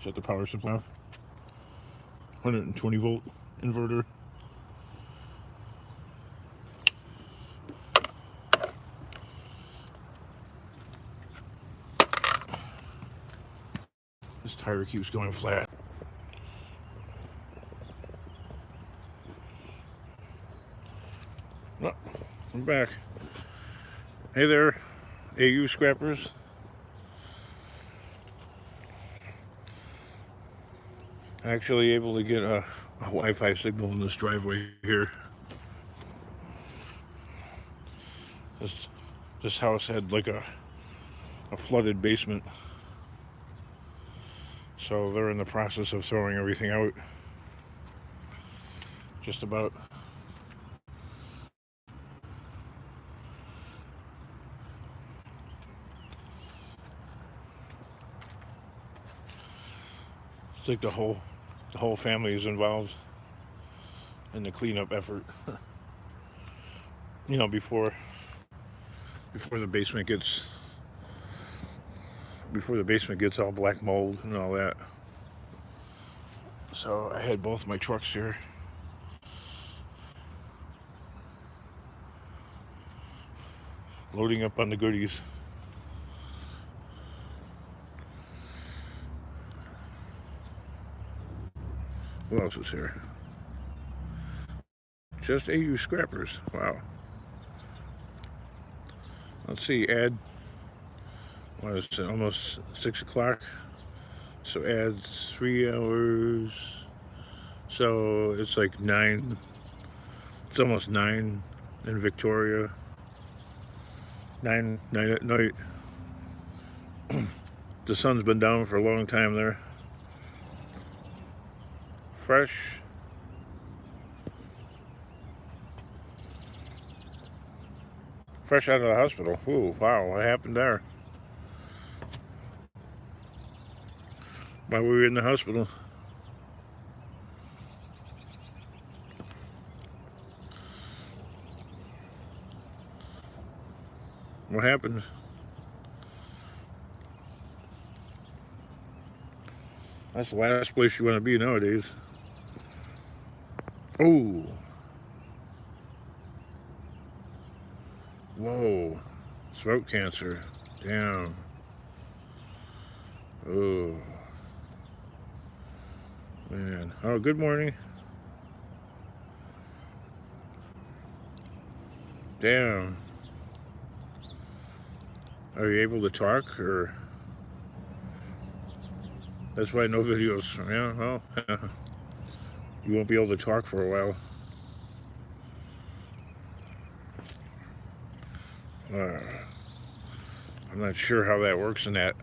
Shut the power supply off. 120 volt inverter. This tire keeps going flat. Oh, I'm back. Hey there, AU scrappers. Actually able to get a Wi-Fi signal in this driveway here. This house had like a flooded basement, so they're in the process of throwing everything out. Just about. It's like the whole family is involved in the cleanup effort. You know, before the basement gets all black mold and all that. So I had both my trucks here. Loading up on the goodies. Who else is here? Just AU scrappers. Wow. Let's see, add, what is it, almost 6 o'clock? So add 3 hours. So it's like 9, it's almost 9 in Victoria. 9 at night. The sun's been down for a long time there. Fresh out of the hospital. Ooh, wow, what happened there? Why were you in the hospital? What happened? That's the last place you want to be nowadays. Oh. Whoa. Throat cancer. Damn. Oh. Man. Oh, good morning. Damn. Are you able to talk, or? That's why no videos. Yeah, well, you won't be able to talk for a while. I'm not sure how that works in that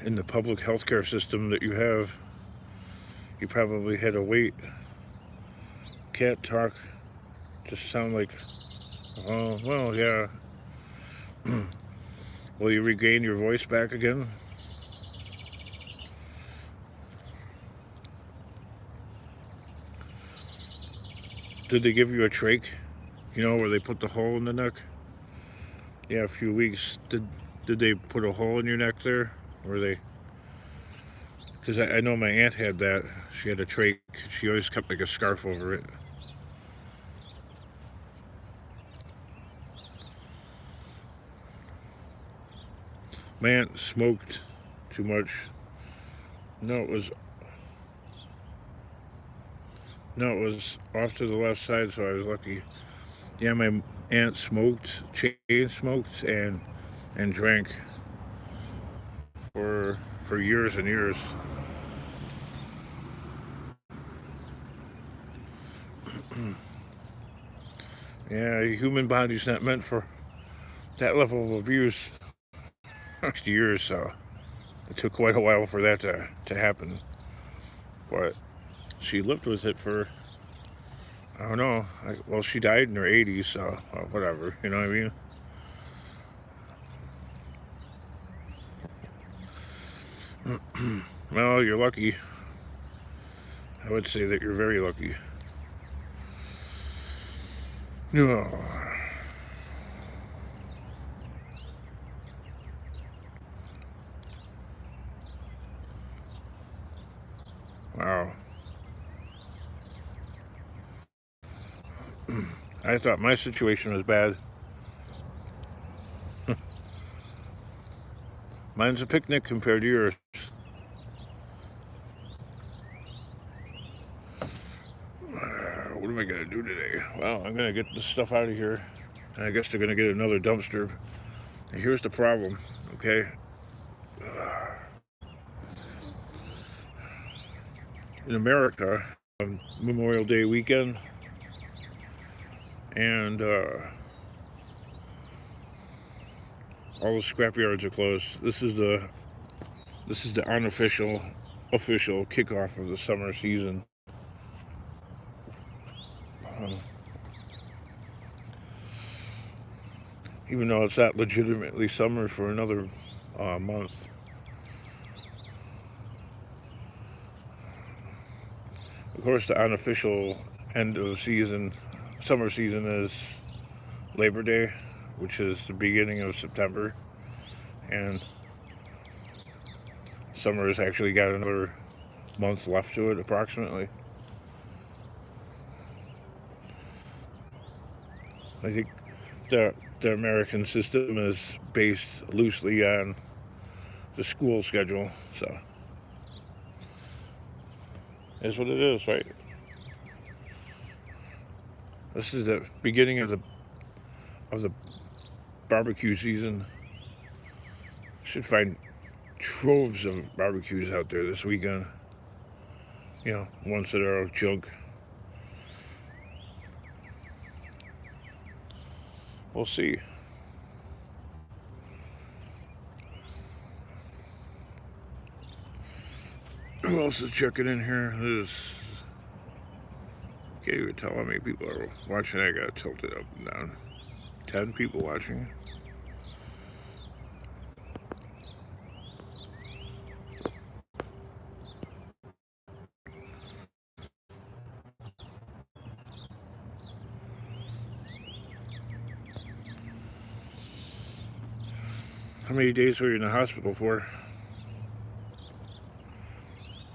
in the public healthcare system that you have. You probably had to wait. Can't talk. Just sound like, oh, well, yeah. Will you regain your voice back again? Did they give you a trach? You know, where they put the hole in the neck? Yeah, a few weeks. Did they put a hole in your neck there? Or they? Because I know my aunt had that. She had a trach. She always kept like a scarf over it. My aunt smoked too much. No, it was off to the left side, so I was lucky. Yeah, my aunt smoked, chain smoked, and drank for years and years. Yeah, human body's not meant for that level of abuse. Years, so it took quite a while for that to happen. But she lived with it for, I don't know. Well, she died in her 80s, so whatever. You know what I mean? Well, you're lucky. I would say that you're very lucky. No. I thought my situation was bad. Mine's a picnic compared to yours. What am I gonna do today? Well, I'm gonna get this stuff out of here. And I guess they're gonna get another dumpster. And here's the problem, okay? In America, Memorial Day weekend, and all the scrapyards are closed. This is the unofficial, official kickoff of the summer season. Even though it's not legitimately summer for another month. Of course, the unofficial end of the season, summer season, is Labor Day, which is the beginning of September, and summer has actually got another month left to it, approximately. I think the American system is based loosely on the school schedule, so it's what it is, right? This is the beginning of the barbecue season. Should find troves of barbecues out there this weekend. You know, ones that are junk. We'll see. Who else is checking in here? Can't even tell how many people are watching. I got tilted up and down. 10 people watching. How many days were you in the hospital for?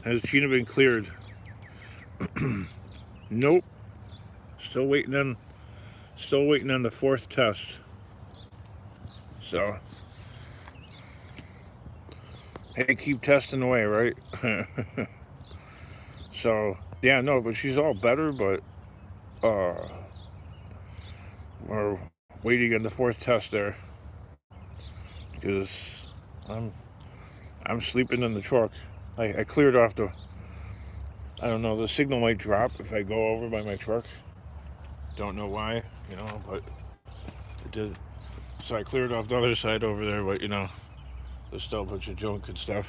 Has Gina been cleared? Nope. Still waiting on the 4th test. So, hey, keep testing away, right? So, yeah, no, but she's all better, but we're waiting on the 4th test there. Because I'm sleeping in the truck. I cleared off the, I don't know, the signal might drop if I go over by my truck. Don't know why, you know, but it did. So I cleared off the other side over there, but you know, there's still a bunch of junk and stuff.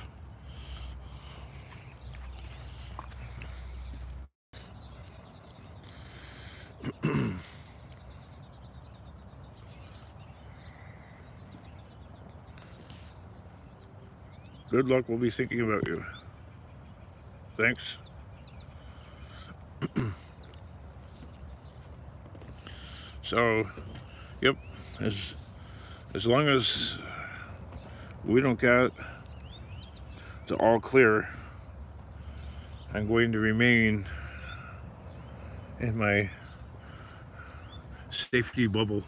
Good luck, we'll be thinking about you. Thanks. So, yep, as long as we don't get the all clear, I'm going to remain in my safety bubble.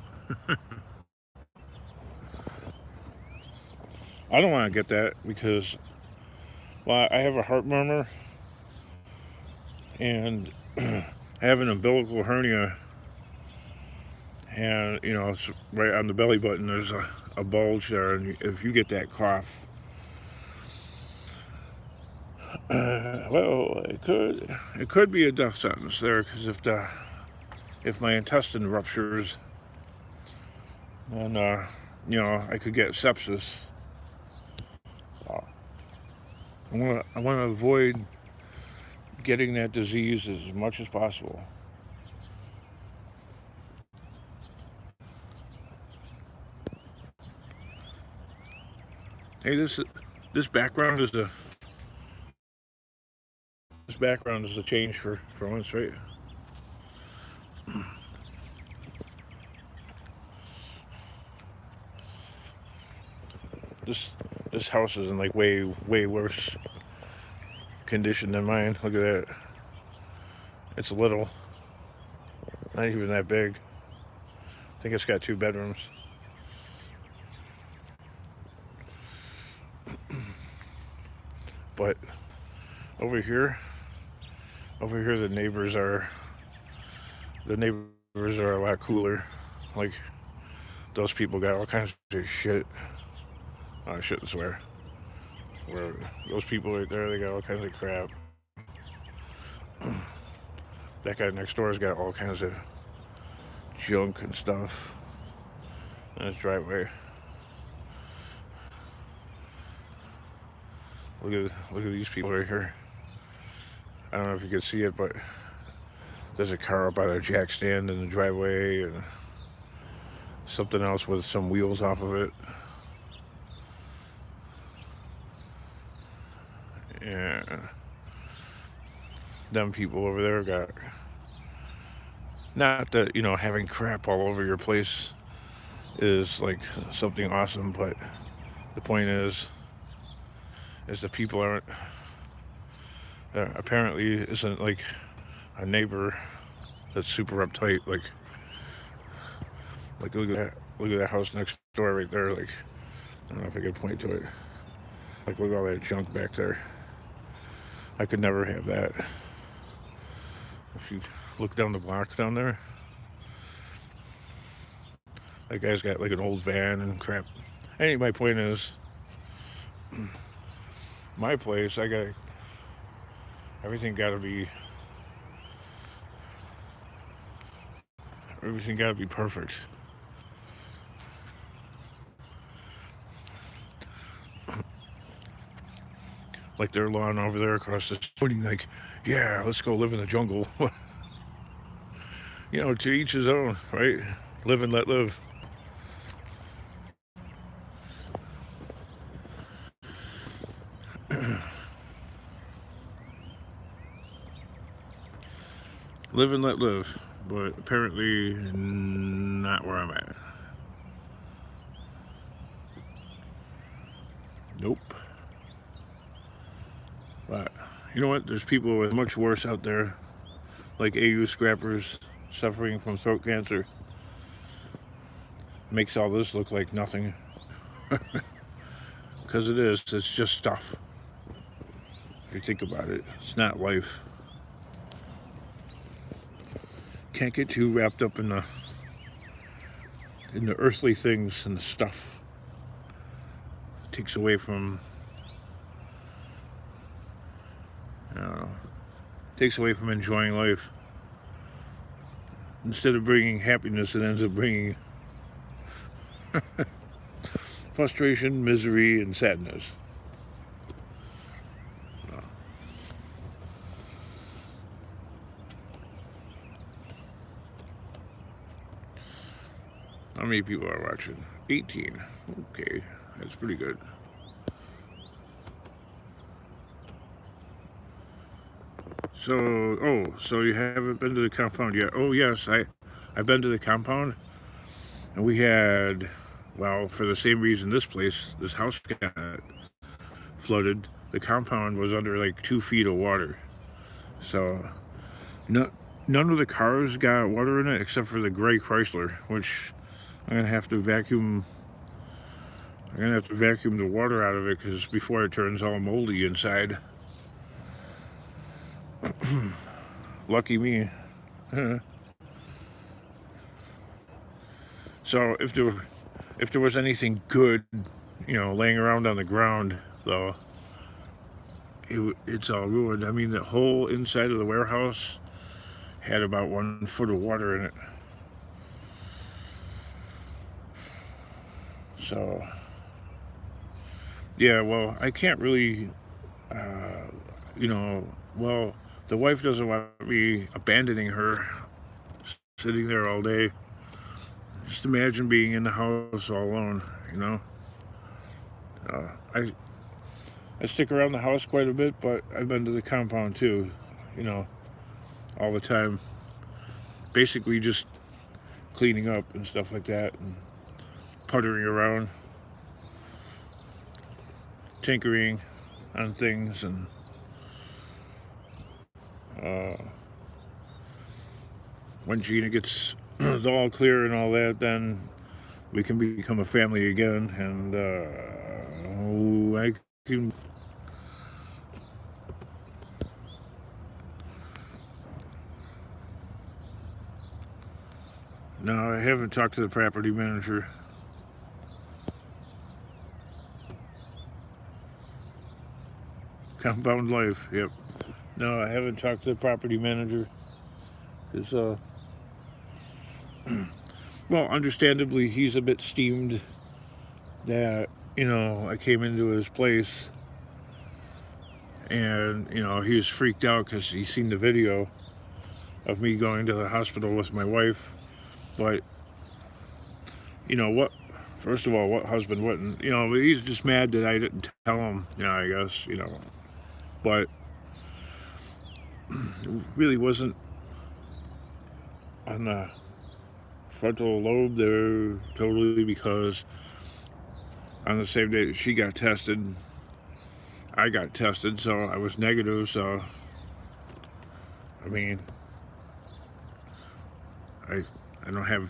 I don't want to get that because, well, I have a heart murmur and I have an umbilical hernia, and you know, it's right on the belly button. There's a bulge there, and if you get that cough, well, it could be a death sentence there, because if my intestine ruptures, then you know, I could get sepsis. I want to avoid getting that disease as much as possible. Hey, this background is a change for once, right? This house is in like way worse condition than mine. Look at that. It's little, not even that big. think it's got 2 bedrooms. But over here, the neighbors are a lot cooler. Like, those people got all kinds of shit. I shouldn't swear. Where those people right there, they got all kinds of crap. That guy next door has got all kinds of junk and stuff in his driveway. Look at these people right here. I don't know if you can see it, but there's a car up on a jack stand in the driveway, and something else with some wheels off of it. Yeah. Them people over there got, not that, having crap all over your place is like something awesome, but the point is the people aren't, apparently isn't like a neighbor that's super uptight. Like look at that house next door right there. Like, I don't know if I could point to it. Like, look at all that junk back there. I could never have that. If you look down the block down there, that guy's got like an old van and crap. Anyway, my point is, my place, everything gotta be perfect. Like their lawn over there across the street, like, yeah, let's go live in the jungle. To each his own, right? Live and let live. Live and let live, but apparently not where I'm at. Nope. But you know what? There's people with much worse out there, like AU scrappers suffering from throat cancer. Makes all this look like nothing. Because it is. It's just stuff. If you think about it, it's not life. Can't get too wrapped up in the earthly things and the stuff. It takes away from, enjoying life. Instead of bringing happiness, it ends up bringing frustration, misery, and sadness. How many people are watching? 18. Okay, that's pretty good. So you haven't been to the compound yet? Oh yes, I've been to the compound, and we had, well, for the same reason this house got flooded. The compound was under like 2 feet of water, so none of the cars got water in it except for the gray Chrysler, which I'm gonna have to vacuum the water out of it, because before it turns all moldy inside. Lucky me. So if there was anything good, laying around on the ground, though, it's all ruined. I mean, the whole inside of the warehouse had about 1 foot of water in it. So, yeah, well, I can't really, well, the wife doesn't want me abandoning her, sitting there all day. Just imagine being in the house all alone, I stick around the house quite a bit, but I've been to the compound too, all the time. Basically just cleaning up and stuff like that, and puttering around, tinkering on things, and when Gina gets it's all clear and all that, then we can become a family again, and I can. No, I haven't talked to the property manager. Compound life, yep. No, I haven't talked to the property manager. Because, well, understandably, he's a bit steamed that, I came into his place and, he was freaked out because he seen the video of me going to the hospital with my wife. But, what? First of all, what husband wouldn't? He's just mad that I didn't tell him, I guess, But it really wasn't on the frontal lobe there totally, because on the same day that she got tested, I got tested, so I was negative. So I mean, I don't have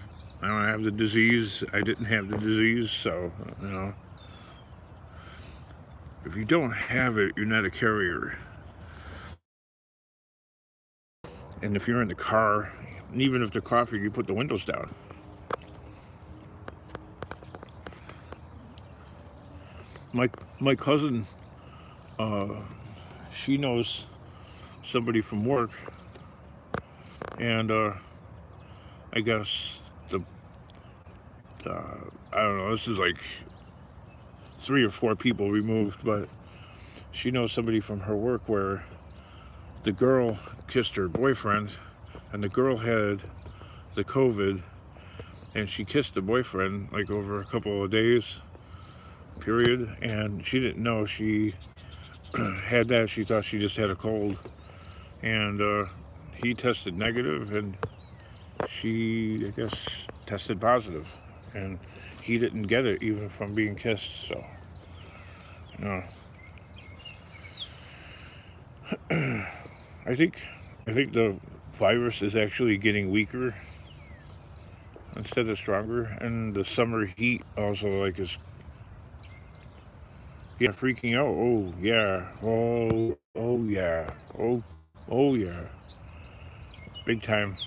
the disease. I didn't have the disease, so if you don't have it, you're not a carrier. And if you're in the car, and even if they're coughing, you put the windows down. My cousin, she knows somebody from work, and I guess I don't know, this is like 3 or 4 people removed, but she knows somebody from her work where the girl kissed her boyfriend, and the girl had the COVID, and she kissed the boyfriend like over a couple of days period, and she didn't know she had that. She thought she just had a cold, and he tested negative, and she, I guess, tested positive, and he didn't get it even from being kissed. So I think the virus is actually getting weaker instead of stronger, and the summer heat also is freaking out. Oh yeah, oh yeah, oh yeah, big time.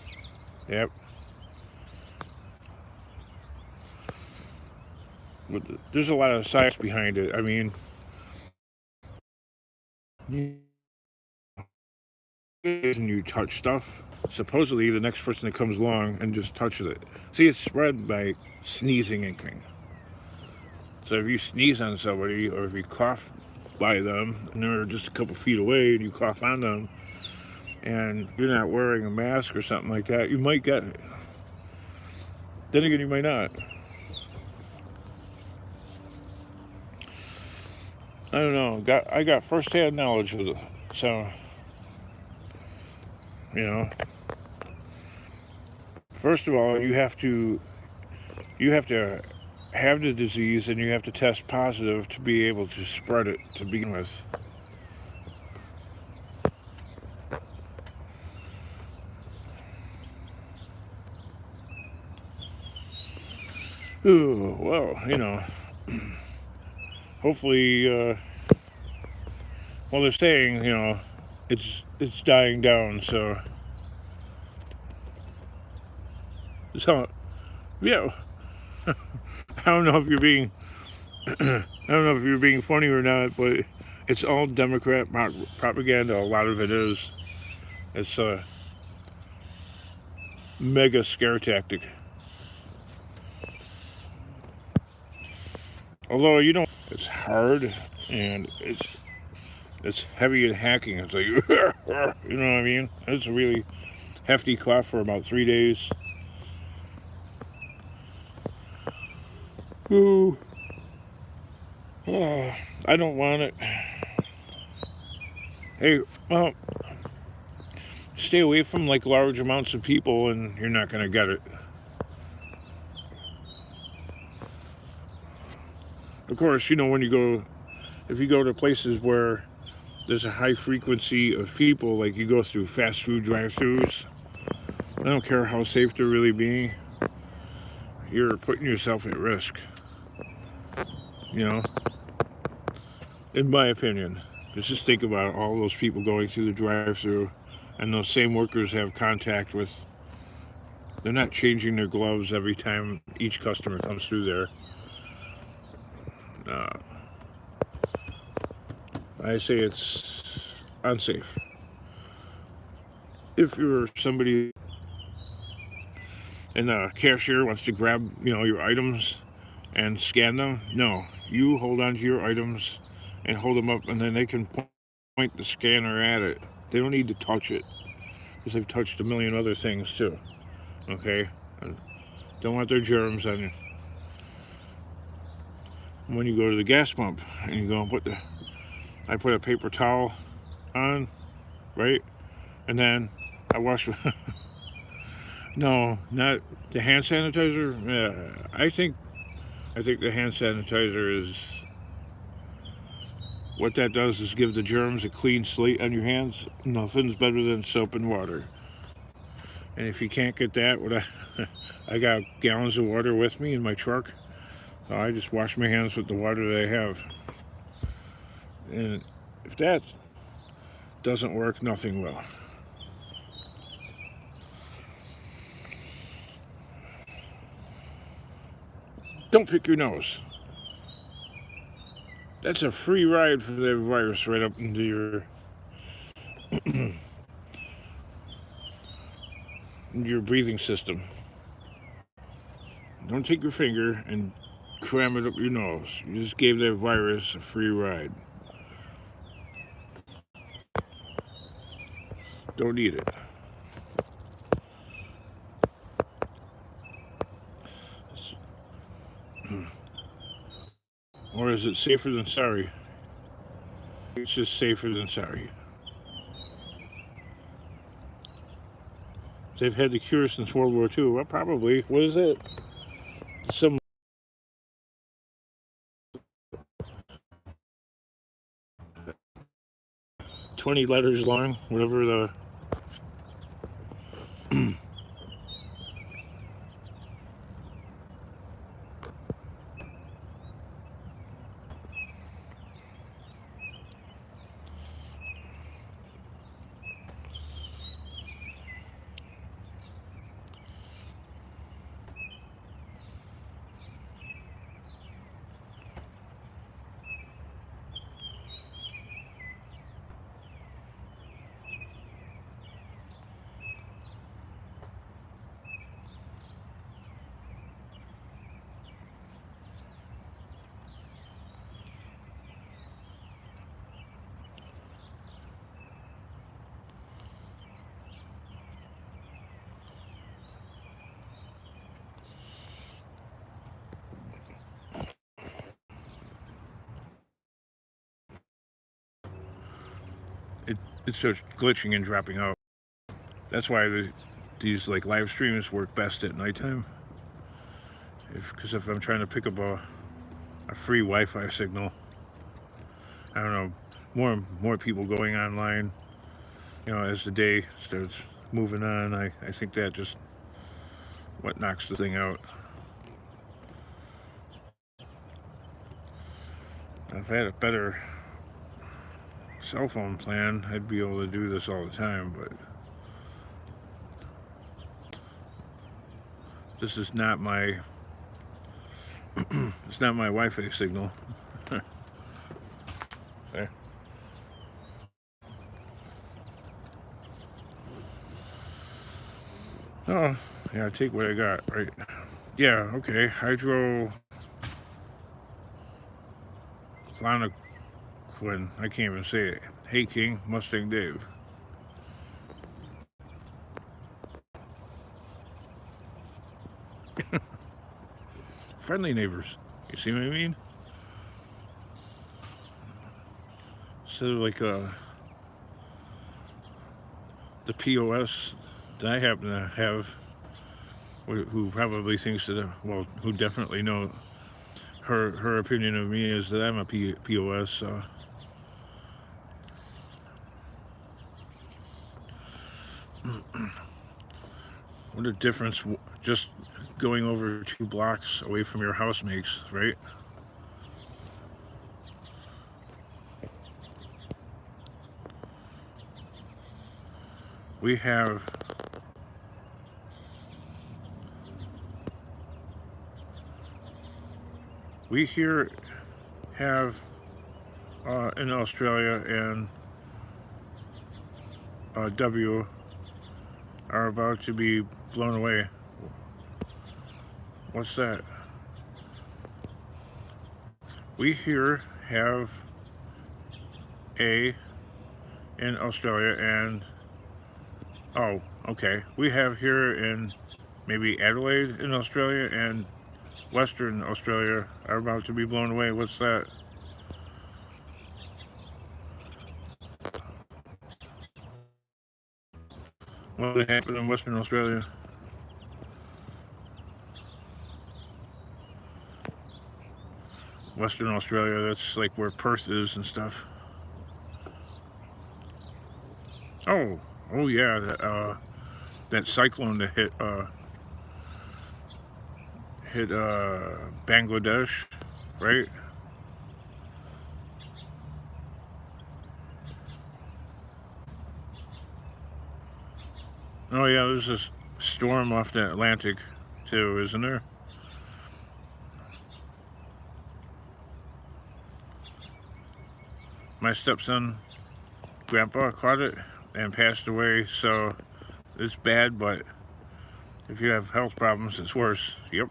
Yep. But there's a lot of science behind it. I mean, you touch stuff, supposedly the next person that comes along and just touches it. See, it's spread by sneezing and coughing. So if you sneeze on somebody, or if you cough by them and they're just a couple feet away and you cough on them and you're not wearing a mask or something like that, you might get it. Then again, you might not. I don't know. I got first-hand knowledge of it, so First of all, you have to have the disease, and you have to test positive to be able to spread it to begin with. Ooh, well, hopefully, well, they're saying, it's dying down, so yeah. I don't know if you're being funny or not, but it's all Democrat propaganda. A lot of it is. It's a mega scare tactic. Although it's hard, and it's heavy and hacking. It's like, you know what I mean? It's a really hefty cough for about 3 days. Ooh. Oh, I don't want it. Hey, well, stay away from large amounts of people, and you're not gonna get it. Of course, when if you go to places where there's a high frequency of people, like you go through fast food drive-thrus, I don't care how safe they're really being. You're putting yourself at risk. You know, in my opinion. Just think about all those people going through the drive-through, and those same workers have contact with. They're not changing their gloves every time each customer comes through there. I say it's unsafe. If you're somebody and the cashier wants to grab, your items and scan them, no, you hold on to your items and hold them up, and then they can point the scanner at it. They don't need to touch it, because they've touched a million other things too. Okay, don't want their germs on you. When you go to the gas pump and you go and I put a paper towel on, right, and then I wash. No, not the hand sanitizer. Yeah, I think the hand sanitizer is, what that does is give the germs a clean slate on your hands. Nothing's better than soap and water. And if you can't get that, I got gallons of water with me in my truck. So I just wash my hands with the water that I have. And if that doesn't work, nothing will. Don't pick your nose. That's a free ride for that virus right up into your your breathing system. Don't take your finger and cram it up your nose. You just gave that virus a free ride. Don't eat it. Or is it safer than sorry? It's just safer than sorry. They've had the cure since World War II. Well, probably. What is it? Some 20 letters long, whatever the it starts glitching and dropping out. That's why these like live streams work best at nighttime. Because if I'm trying to pick up a free Wi-Fi signal, I don't know, more people going online, as the day starts moving on, I think that just what knocks the thing out. If I had a better cell phone plan, I'd be able to do this all the time, but this is not my it's not my Wi-Fi signal. Okay. Oh, yeah, take what I got, right? Yeah, okay. Hydrochloroquine. I can't even say it. Hey, King, Mustang Dave. Friendly neighbors. You see what I mean? Instead of like the POS that I happen to have, who probably thinks that, who definitely know her opinion of me is that I'm a POS. What a difference just going over 2 blocks away from your house makes, right? We here have in Australia and W are about to be blown away. What's that? We here have A in Australia and oh, okay. We have here in maybe Adelaide in Australia and Western Australia are about to be blown away. What's that? What would happen in Western Australia? Western Australia, that's like where Perth is and stuff. Oh yeah, that cyclone that hit Bangladesh, right? Oh yeah, there's a storm off the Atlantic too, isn't there? My stepson, grandpa, caught it and passed away, so it's bad, but if you have health problems, it's worse. Yep.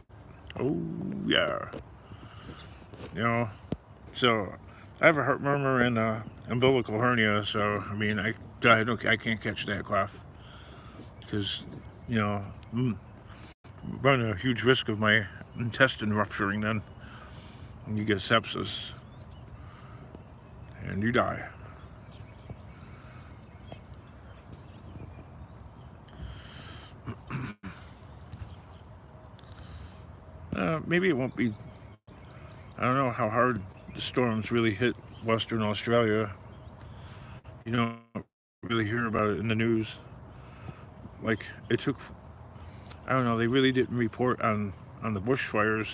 Oh, yeah. You know, so I have a heart murmur and umbilical hernia, so, I mean, I can't catch that cough because, you know, run a huge risk of my intestine rupturing then, and you get sepsis, and you die. Maybe it won't be. I don't know how hard the storms really hit Western Australia. You don't really hear about it in the news. Like, it took, I don't know, they really didn't report on the bushfires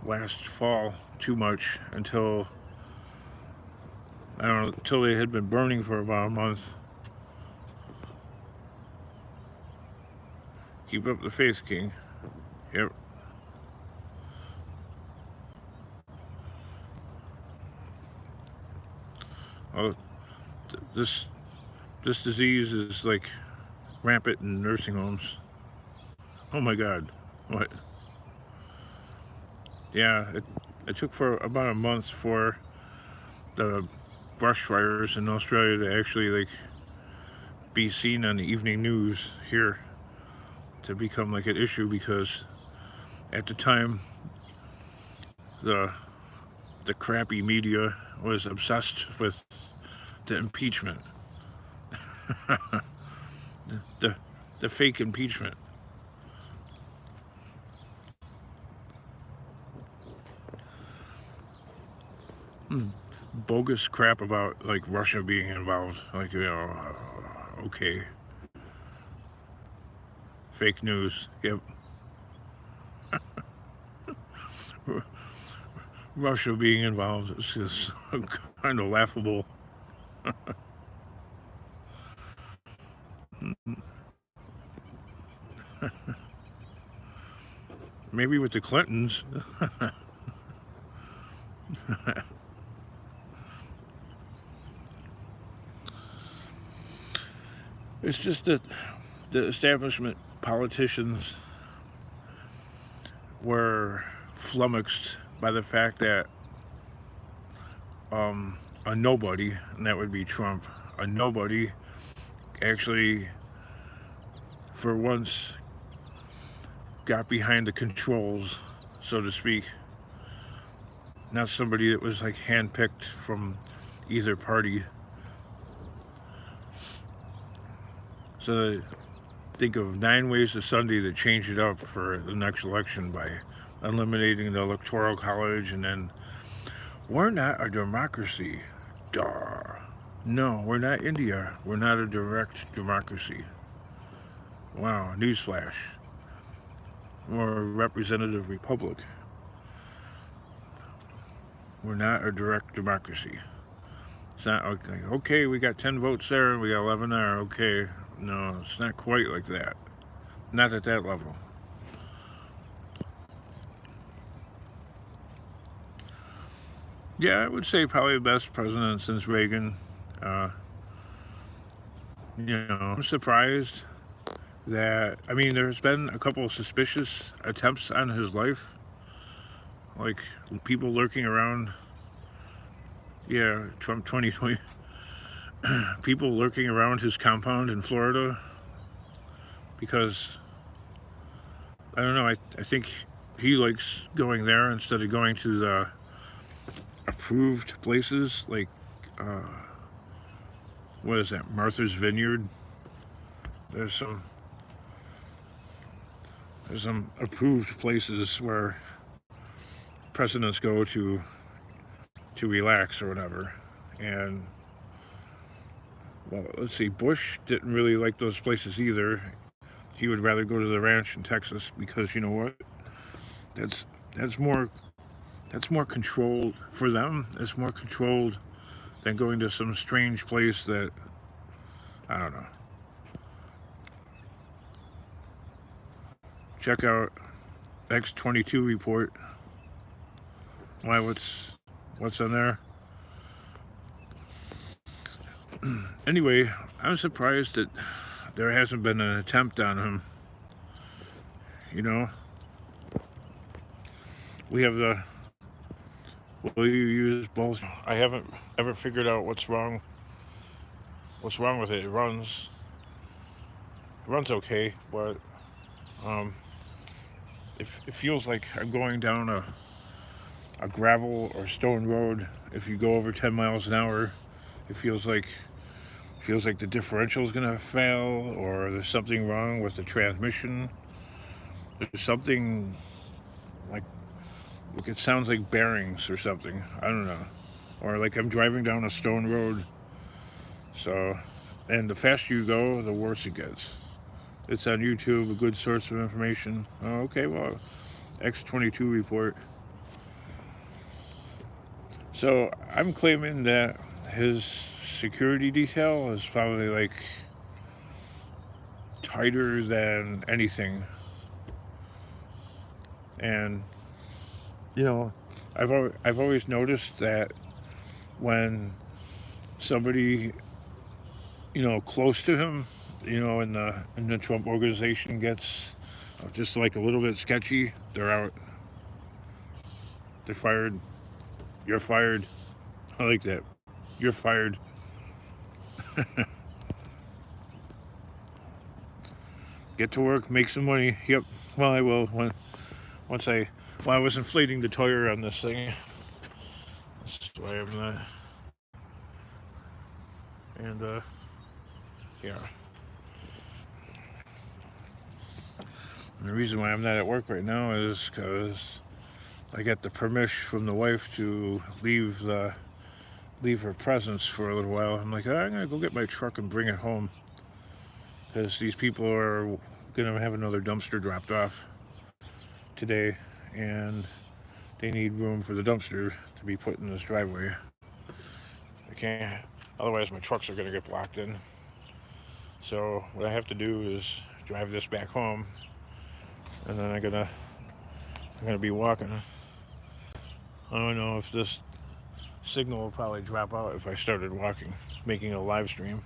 last fall too much until, I don't know, until they had been burning for about a month. Keep up the faith, King. Yep. Oh, this disease is like rampant in nursing homes. Oh my God, what? Yeah, it took for about a month for the brush fires in Australia to actually like be seen on the evening news here, to become like an issue, because at the time the crappy media was obsessed with the impeachment. the fake impeachment. Bogus crap about like Russia being involved. Like, you know, okay. Fake news. Yep. Russia being involved is just kind of laughable. Maybe with the Clintons. It's just that the establishment politicians were flummoxed by the fact that a nobody, and that would be Trump, a nobody actually for once got behind the controls, so to speak. Not somebody that was like handpicked from either party. So think of 9 ways of Sunday to change it up for the next election by eliminating the Electoral College, and then we're not a democracy. Duh. No, we're not India. We're not a direct democracy. Wow, newsflash. We're a representative republic. We're not a direct democracy. It's not okay. Okay, we got 10 votes there, and we got 11 there. Okay, no, it's not quite like that. Not at that level. Yeah, I would say probably the best president since Reagan. Uh, I'm surprised that, I mean, there's been a couple of suspicious attempts on his life, like people lurking around. Yeah, Trump 2020. People lurking around his compound in Florida because, I don't know, I think he likes going there instead of going to the approved places like, uh, what is that, Martha's Vineyard? There's some approved places where presidents go to relax or whatever. And well, let's see, Bush didn't really like those places either. He would rather go to the ranch in Texas because you know what? That's more controlled for them. It's more controlled than going to some strange place that I don't know. Check out X22 report. Why? What's on there? Anyway, I'm surprised that there hasn't been an attempt on him. You know, we have the. Will you use both? I haven't ever figured out what's wrong. What's wrong with it? It runs okay, but it feels like I'm going down a gravel or stone road. If you go over 10 miles an hour, it feels like the differential is gonna fail, or there's something wrong with the transmission. There's something like it sounds like bearings or something. I don't know, or like I'm driving down a stone road. So, and the faster you go, the worse it gets. It's on YouTube, a good source of information. Oh, okay, well, X22 report. So I'm claiming that his security detail is probably like tighter than anything. And I've always noticed that when somebody close to him, in the Trump organization gets just like a little bit sketchy, they're out. They're fired. You're fired. I like that. You're fired. Get to work, make some money. Yep. Well, I will once I was inflating the tire on this thing. That's why I'm not. And yeah. And the reason why I'm not at work right now is because I got the permission from the wife to leave her presence for a little while. I'm like, I'm gonna go get my truck and bring it home because these people are gonna have another dumpster dropped off today, and they need room for the dumpster to be put in this driveway. I can't, otherwise my trucks are gonna get blocked in. So what I have to do is drive this back home, and then I'm gonna be walking. I don't know if this signal will probably drop out if I started walking, making a live stream.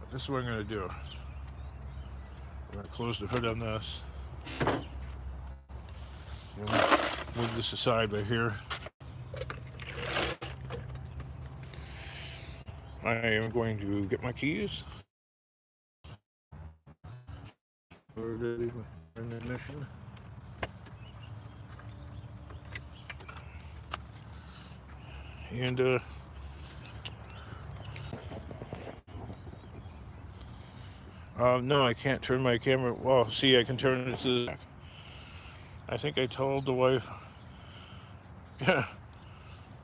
But this is what I'm gonna do. I'm gonna close the hood on this. Move this aside right here. I am going to get my keys. For the ignition. And no, I can't turn my camera. Well, see, I can turn it to the back. I think I told the wife. Yeah,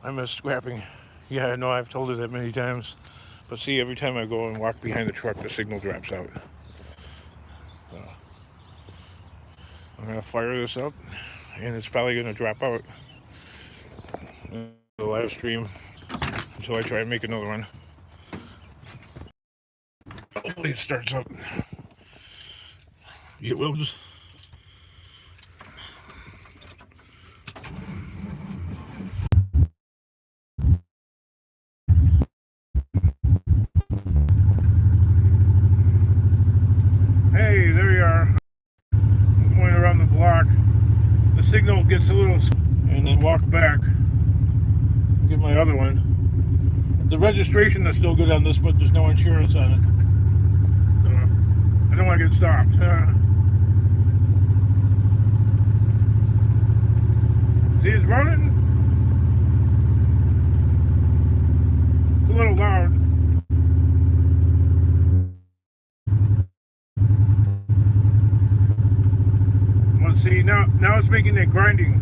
I miss scrapping. Yeah, I know I've told her that many times, But see, every time I go and walk behind the truck, the signal drops out. So I'm gonna fire this up, and it's probably gonna drop out in the live stream until I try and make another one. Hopefully it starts up. It will just. Hey, there you are. I'm going around the block. The signal gets a little, and then walk back. Get my other one. The registration is still good on this, but there's no insurance on it. So I don't want to get stopped. See, it's running. It's a little loud. Let's see, now it's making that grinding.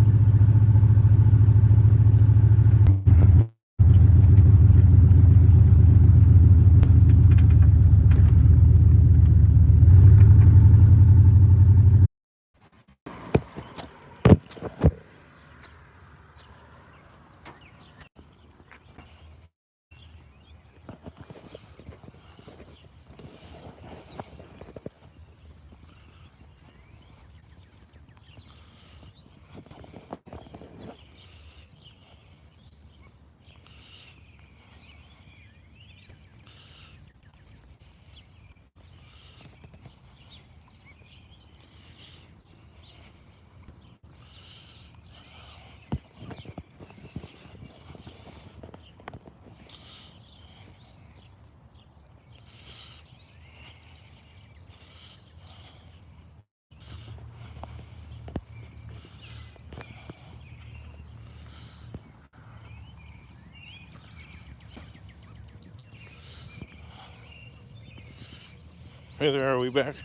Hey there, are we back?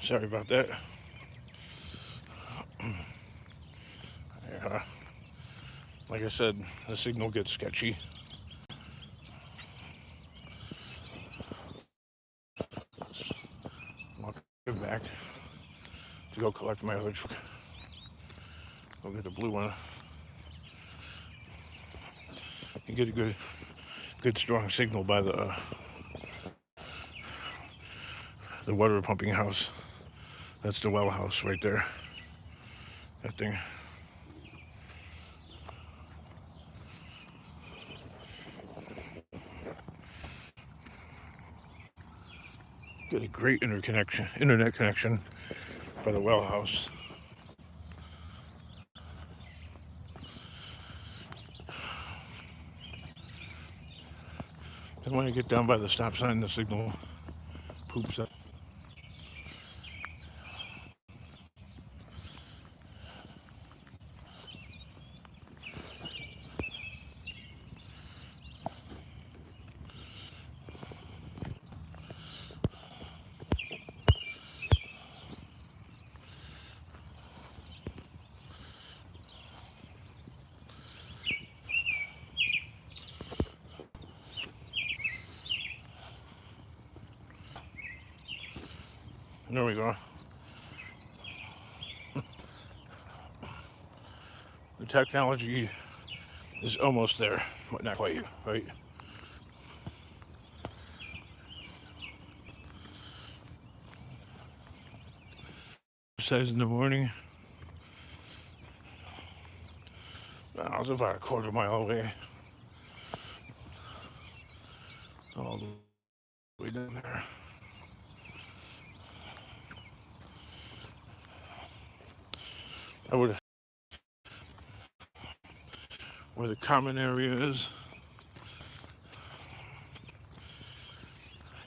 Sorry about that. Yeah, like I said, the signal gets sketchy. Walk back to go collect my other truck. Go get the blue one. You get a good strong signal by the water pumping house. That's the well house right there. That thing. Get a great internet connection by the well house. And when I get down by the stop sign, the signal poops up. There we go. The technology is almost there, but not quite, right? Exercise in the morning. I was about a quarter mile away. All the way down there. I would, where the common area is.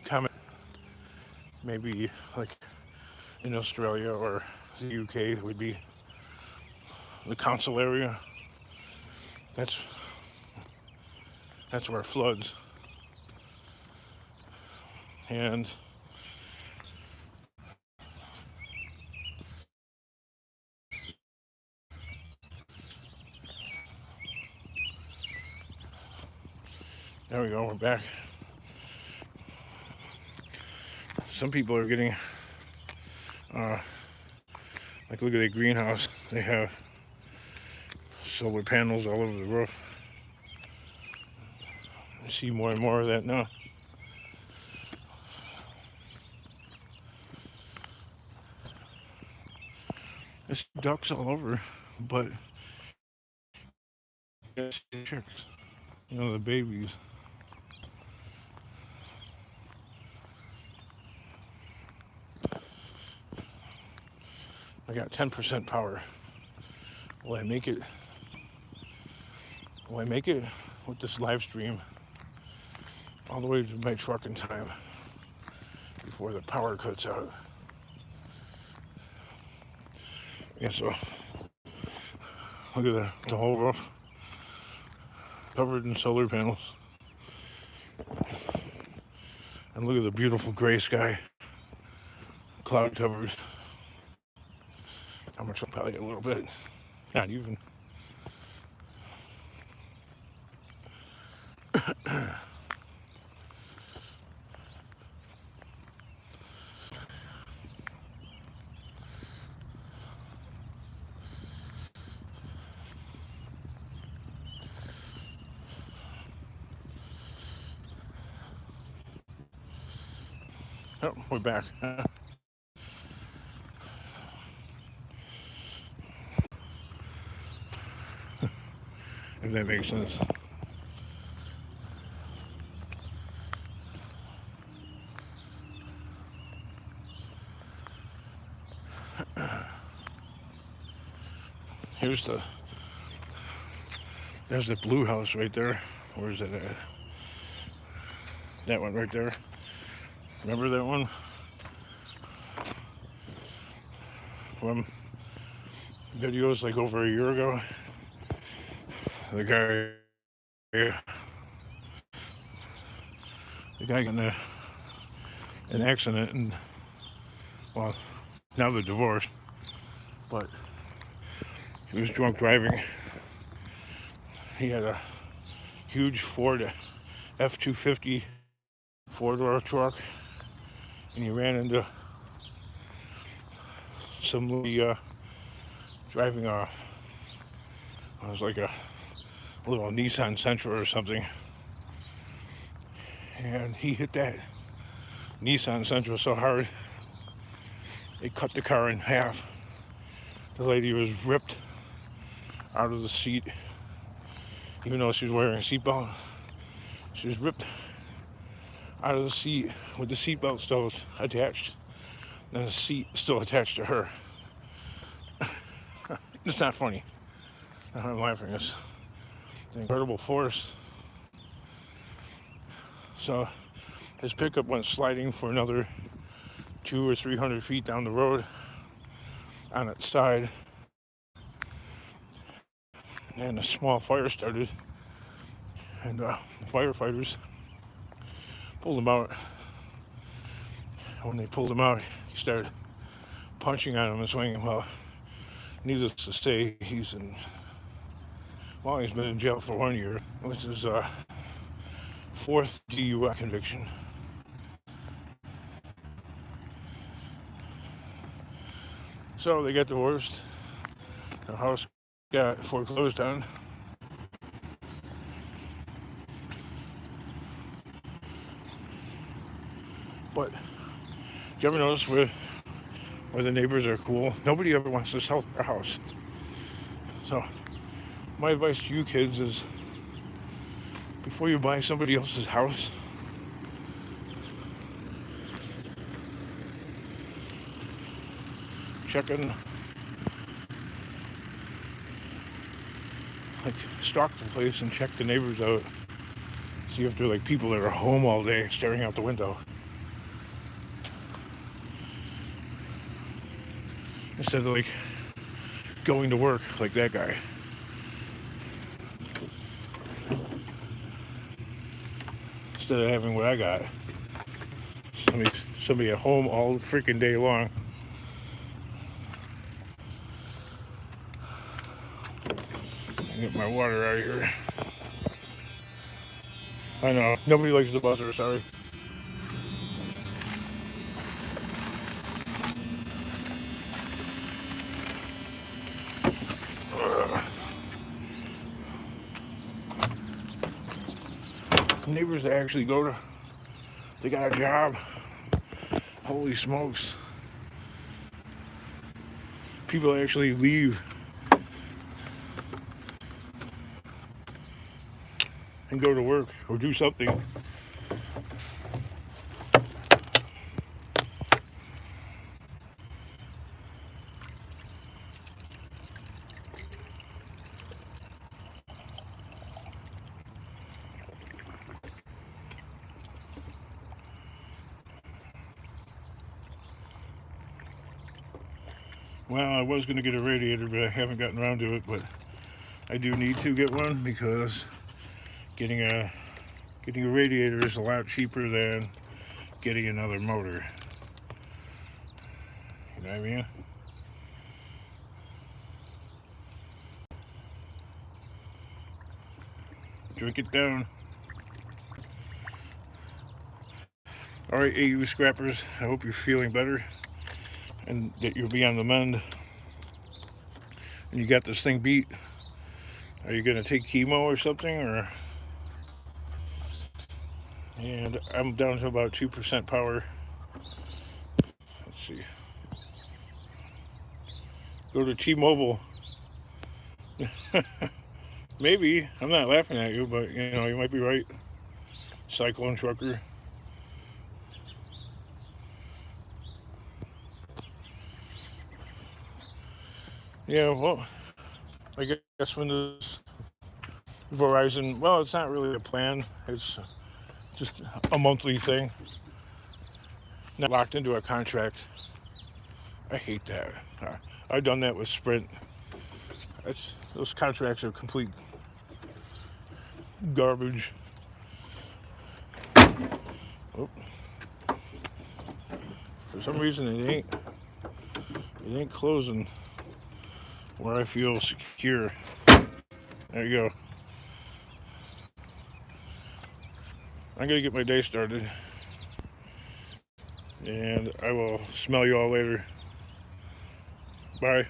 Common, maybe like in Australia or the UK would be the council area. That's where it floods. And There we go, we're back. Some people are getting, like, look at the greenhouse. They have solar panels all over the roof. I see more and more of that now. There's ducks all over, but it's chicks. You know, the babies. I got 10% power. Will I make it? Will I make it with this live stream all the way to my truck in time before the power cuts out? Yeah, so look at the whole roof covered in solar panels. And look at the beautiful gray sky, cloud covered. How much? Probably a little bit. Not even. Oh, we're back. If that makes sense. There's the blue house right there. Where is it at? That one right there. Remember that one? From videos like over a year ago. The guy got in an accident, and well, now they're divorced, but he was drunk driving. He had a huge Ford F-250 four-door truck, and he ran into somebody driving it was like a little Nissan Sentra or something, and he hit that Nissan Sentra so hard it cut the car in half. The lady was ripped out of the seat, even though she was wearing a seatbelt. She was ripped out of the seat with the seatbelt still attached, and the seat still attached to her. It's not funny. I'm laughing. It's an incredible force. So his pickup went sliding for another 200 or 300 feet down the road on its side, and a small fire started, and the firefighters pulled him out. When they pulled him out, he started punching on him and swinging. Well, needless to say, he's been in jail for 1 year. It was his fourth DUI conviction. So they got divorced. The house got foreclosed on. But do you ever notice where the neighbors are cool? Nobody ever wants to sell their house. So my advice to you kids is, before you buy somebody else's house, check in, like, stalk the place and check the neighbors out. See if they're like people that are home all day staring out the window, instead of like going to work like that guy. Instead of having what I got, somebody at home all freaking day long. Get my water out of here. I know. Nobody likes the buzzer, sorry. Neighbors that actually go to, they got a job. Holy smokes. People actually leave and go to work or do something. Well, I was going to get a radiator, but I haven't gotten around to it. But I do need to get one because getting a radiator is a lot cheaper than getting another motor. You know what I mean? Drink it down. All right, AU scrappers, I hope you're feeling better and that you'll be on the mend and you got this thing beat. Are you going to take chemo or something? Or and I'm down to about 2% power. Let's see. Go to T-Mobile. Maybe. I'm not laughing at you, but you know, you might be right. Cyclone trucker. Yeah, well, I guess when this Verizon, well, it's not really a plan. It's just a monthly thing. Not locked into a contract. I hate that. I've done that with Sprint. Those contracts are complete garbage. Oh, for some reason it ain't closing where I feel secure. There you go. I'm gonna get my day started, and I will smell you all later. Bye.